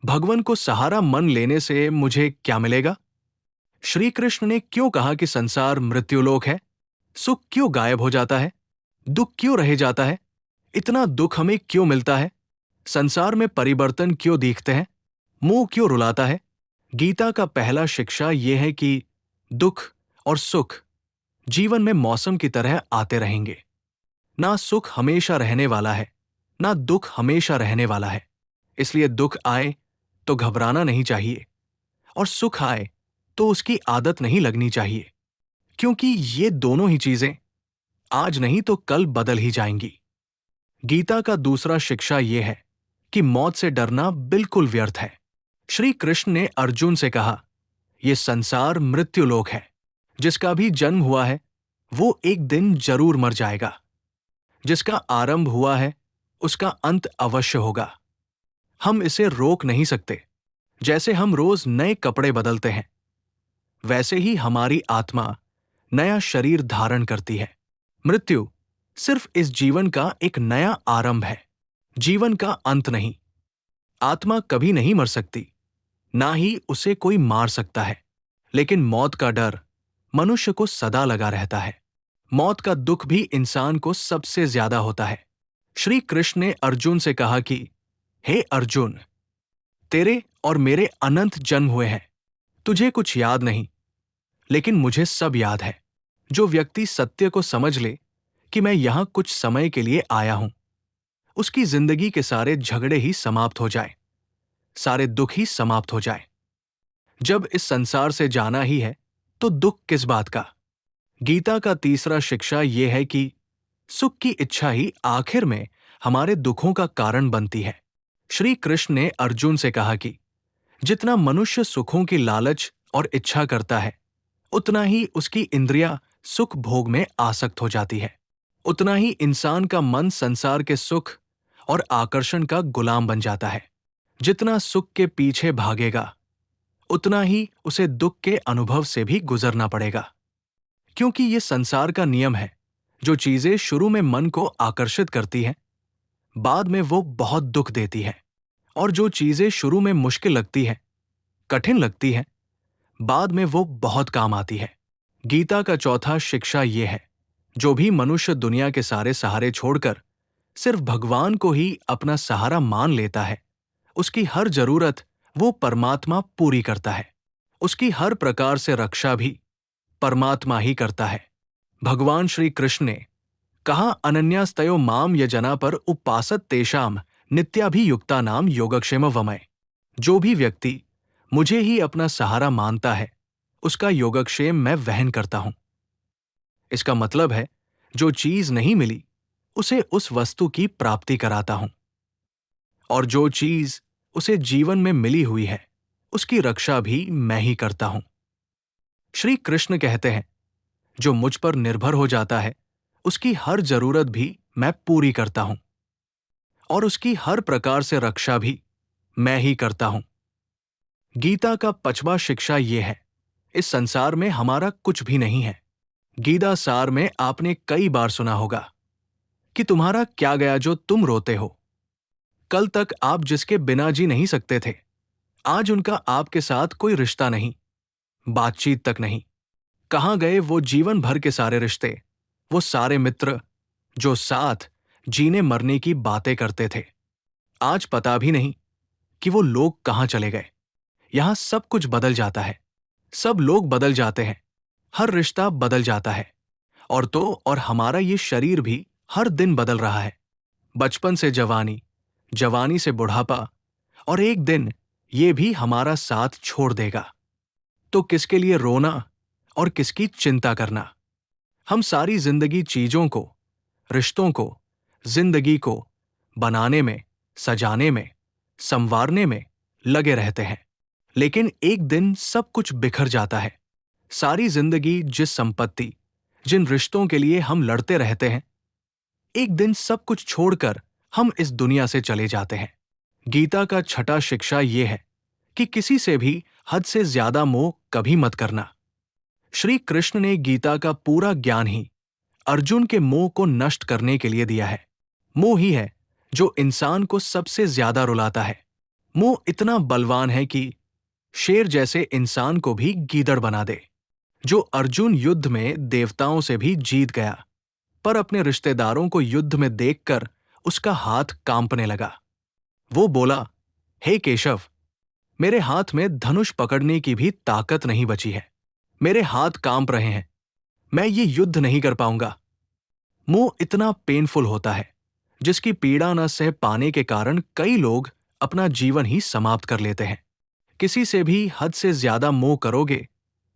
भगवान को सहारा मन लेने से मुझे क्या मिलेगा? श्री कृष्ण ने क्यों कहा कि संसार मृत्युलोक है? सुख क्यों गायब हो जाता है? दुख क्यों रह जाता है? इतना दुख हमें क्यों मिलता है? संसार में परिवर्तन क्यों दिखते हैं? मुंह क्यों रुलाता है? गीता का पहला शिक्षा यह है कि दुख और सुख जीवन में मौसम की तरह आते रहेंगे। ना सुख हमेशा रहने वाला है, ना दुख हमेशा रहने वाला है। इसलिए दुख आए तो घबराना नहीं चाहिए, और सुख आए तो उसकी आदत नहीं लगनी चाहिए, क्योंकि ये दोनों ही चीजें आज नहीं तो कल बदल ही जाएंगी। गीता का दूसरा शिक्षा यह है कि मौत से डरना बिल्कुल व्यर्थ है। श्री कृष्ण ने अर्जुन से कहा, यह संसार मृत्युलोक है। जिसका भी जन्म हुआ है वो एक दिन जरूर मर जाएगा। जिसका आरंभ हुआ है उसका अंत अवश्य होगा। हम इसे रोक नहीं सकते। जैसे हम रोज नए कपड़े बदलते हैं, वैसे ही हमारी आत्मा नया शरीर धारण करती है। मृत्यु सिर्फ इस जीवन का एक नया आरंभ है, जीवन का अंत नहीं। आत्मा कभी नहीं मर सकती, ना ही उसे कोई मार सकता है। लेकिन मौत का डर मनुष्य को सदा लगा रहता है। मौत का दुख भी इंसान को सबसे ज्यादा होता है। श्री कृष्ण ने अर्जुन से कहा कि हे अर्जुन, तेरे और मेरे अनंत जन्म हुए हैं। तुझे कुछ याद नहीं, लेकिन मुझे सब याद है। जो व्यक्ति सत्य को समझ ले कि मैं यहां कुछ समय के लिए आया हूं, उसकी जिंदगी के सारे झगड़े ही समाप्त हो जाए, सारे दुख ही समाप्त हो जाए। जब इस संसार से जाना ही है तो दुख किस बात का? गीता का तीसरा शिक्षा यह है कि सुख की इच्छा ही आखिर में हमारे दुखों का कारण बनती है। श्री कृष्ण ने अर्जुन से कहा कि जितना मनुष्य सुखों की लालच और इच्छा करता है, उतना ही उसकी इंद्रियां सुख भोग में आसक्त हो जाती है। उतना ही इंसान का मन संसार के सुख और आकर्षण का गुलाम बन जाता है। जितना सुख के पीछे भागेगा, उतना ही उसे दुख के अनुभव से भी गुजरना पड़ेगा। क्योंकि ये संसार का नियम है। जो चीजें शुरू में मन को आकर्षित करती हैं, बाद में वो बहुत दुख देती है। और जो चीजें शुरू में मुश्किल लगती हैं, कठिन लगती हैं, बाद में वो बहुत काम आती है। गीता का चौथा शिक्षा ये है, जो भी मनुष्य दुनिया के सारे सहारे छोड़कर सिर्फ भगवान को ही अपना सहारा मान लेता है, उसकी हर जरूरत वो परमात्मा पूरी करता है। उसकी हर प्रकार से रक्षा भी परमात्मा ही करता है। भगवान श्री कृष्ण ने कहा, अनन्यास्तयो माम यजना पर उपासत तेषाम नित्याभियुक्ता नाम योगक्षेम वमय। जो भी व्यक्ति मुझे ही अपना सहारा मानता है, उसका योगक्षेम मैं वहन करता हूं। इसका मतलब है, जो चीज नहीं मिली उसे उस वस्तु की प्राप्ति कराता हूं, और जो चीज उसे जीवन में मिली हुई है उसकी रक्षा भी मैं ही करता हूं। श्री कृष्ण कहते हैं, जो मुझ पर निर्भर हो जाता है उसकी हर जरूरत भी मैं पूरी करता हूं, और उसकी हर प्रकार से रक्षा भी मैं ही करता हूं। गीता का पांचवा शिक्षा यह है, इस संसार में हमारा कुछ भी नहीं है। गीता सार में आपने कई बार सुना होगा कि तुम्हारा क्या गया जो तुम रोते हो। कल तक आप जिसके बिना जी नहीं सकते थे, आज उनका आपके साथ कोई रिश्ता नहीं, बातचीत तक नहीं। कहां गए वो जीवन भर के सारे रिश्ते, वो सारे मित्र जो साथ जीने मरने की बातें करते थे? आज पता भी नहीं कि वो लोग कहां चले गए। यहां सब कुछ बदल जाता है, सब लोग बदल जाते हैं, हर रिश्ता बदल जाता है, और हमारा ये शरीर भी हर दिन बदल रहा है। बचपन से जवानी, जवानी से बुढ़ापा, और एक दिन ये भी हमारा साथ छोड़ देगा। तो किसके लिए रोना और किसकी चिंता करना? हम सारी जिंदगी चीजों को, रिश्तों को, जिंदगी को बनाने में, सजाने में, संवारने में लगे रहते हैं। लेकिन एक दिन सब कुछ बिखर जाता है। सारी जिंदगी जिस संपत्ति, जिन रिश्तों के लिए हम लड़ते रहते हैं, एक दिन सब कुछ छोड़कर हम इस दुनिया से चले जाते हैं। गीता का छठा शिक्षा यह है कि किसी से भी हद से ज्यादा मोह कभी मत करना। श्री कृष्ण ने गीता का पूरा ज्ञान ही अर्जुन के मोह को नष्ट करने के लिए दिया है। मोह ही है जो इंसान को सबसे ज्यादा रुलाता है। मोह इतना बलवान है कि शेर जैसे इंसान को भी गीदड़ बना दे। जो अर्जुन युद्ध में देवताओं से भी जीत गया, पर अपने रिश्तेदारों को युद्ध में देखकर उसका हाथ कांपने लगा। वो बोला, हे केशव, मेरे हाथ में धनुष पकड़ने की भी ताकत नहीं बची है। मेरे हाथ कांप रहे हैं। मैं ये युद्ध नहीं कर पाऊंगा। मोह इतना पेनफुल होता है, जिसकी पीड़ा न सह पाने के कारण कई लोग अपना जीवन ही समाप्त कर लेते हैं। किसी से भी हद से ज्यादा मोह करोगे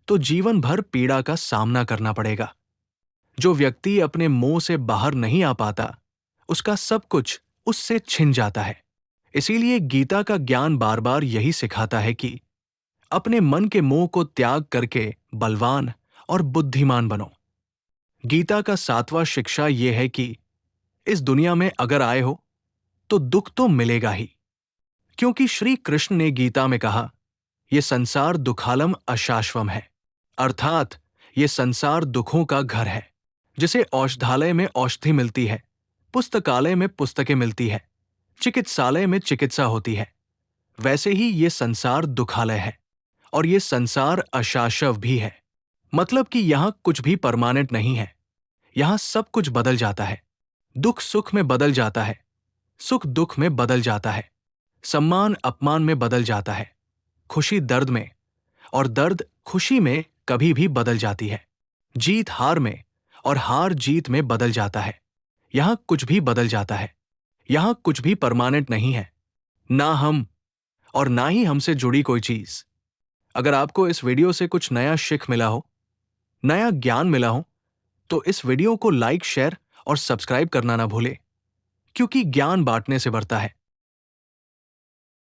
तो जीवन भर पीड़ा का सामना करना पड़ेगा। जो व्यक्ति अपने मोह से बाहर नहीं आ पाता, उसका सब कुछ उससे छिन जाता है। इसीलिए गीता का ज्ञान बार बार यही सिखाता है कि अपने मन के मोह को त्याग करके बलवान और बुद्धिमान बनो। गीता का 7वां शिक्षा यह है कि इस दुनिया में अगर आए हो तो दुख तो मिलेगा ही, क्योंकि श्री कृष्ण ने गीता में कहा, यह संसार दुखालम अशाश्वम है, अर्थात ये संसार दुखों का घर है। जिसे औषधालय में औषधि मिलती है, पुस्तकालय में पुस्तकें मिलती है, चिकित्सालय में चिकित्सा होती है, वैसे ही ये संसार दुखालय है और ये संसार अशाश्वत भी है। मतलब कि यहां कुछ भी परमानेंट नहीं है। यहां सब कुछ बदल जाता है। दुख सुख में बदल जाता है, सुख दुख में बदल जाता है, सम्मान अपमान में बदल जाता है, खुशी दर्द में और दर्द खुशी में कभी भी बदल जाती है, जीत हार में और हार जीत में बदल जाता है। यहां कुछ भी बदल जाता है। यहां कुछ भी परमानेंट नहीं है, ना हम और ना ही हमसे जुड़ी कोई चीज। अगर आपको इस वीडियो से कुछ नया शिख मिला हो, नया ज्ञान मिला हो, तो इस वीडियो को लाइक, शेयर और सब्सक्राइब करना ना भूले, क्योंकि ज्ञान बांटने से बढ़ता है।